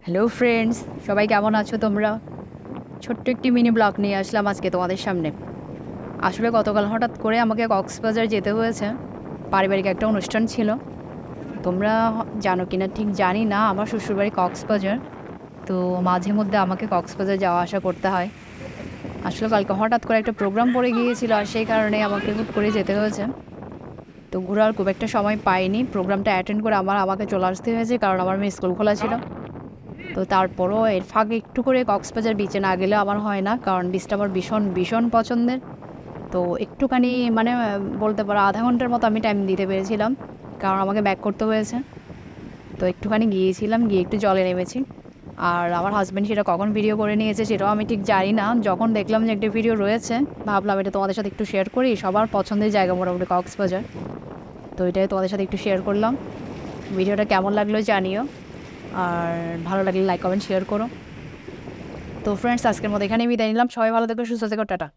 Hello friends, সবাই কেমন আছো তোমরা? ছোট্ট একটি মিনি ব্লগ নিয়ে আসলাম আজকে তোমাদের সামনে। আসলে গতকাল হঠাৎ করে আমাকে কক্সবাজার যেতে হয়েছে, পারিবারিক একটা অনুষ্ঠান ছিল। তোমরা জানো কিনা ঠিক জানি না, আমার শ্বশুরবাড়ি কক্সবাজার। তো মাঝে মধ্যে আমাকে কক্সবাজার যাওয়া আসা করতে হয়। আসলে কালকে হঠাৎ করে একটা প্রোগ্রাম পড়ে গিয়েছিল, আর সেই কারণে আমাকে হুট করে যেতে হয়েছে। তো ঘোরার খুব একটা সময় পাইনি, প্রোগ্রামটা অ্যাটেন্ড করে আমাকে চলে আসতে হয়েছে, কারণ আমার মেয়ে স্কুল খোলা ছিল। তো তারপরও এর ফাঁকে একটু করে কক্সবাজার বিচে না গেলে আমার হয় না, কারণ বিচটা আমার ভীষণ ভীষণ পছন্দের। তো একটুখানি মানে বলতে পারো আধা ঘন্টার মতো আমি টাইম দিতে পেরেছিলাম, কারণ আমাকে ব্যাক করতে হয়েছে। তো একটুখানি গিয়েছিলাম, গিয়ে একটু জলে নেমেছি। আর আমার হাজব্যান্ড সেটা কখন ভিডিও করে নিয়েছে সেটাও আমি ঠিক জানি না। যখন দেখলাম যে একটা ভিডিও রয়েছে, ভাবলাম এটা তোমাদের সাথে একটু শেয়ার করি। সবার পছন্দের জায়গা মোটামুটি কক্সবাজার, তো এটাই তোমাদের সাথে একটু শেয়ার করলাম। ভিডিওটা কেমন লাগলো জানিও, আর ভালো লাগলে লাইক কমেন্ট শেয়ার করো। তো ফ্রেন্ডস, আজকের মতো এখানেই বিদায় নিলাম। সবাই ভালো থেকো, সুস্থ থেকো, টাটা।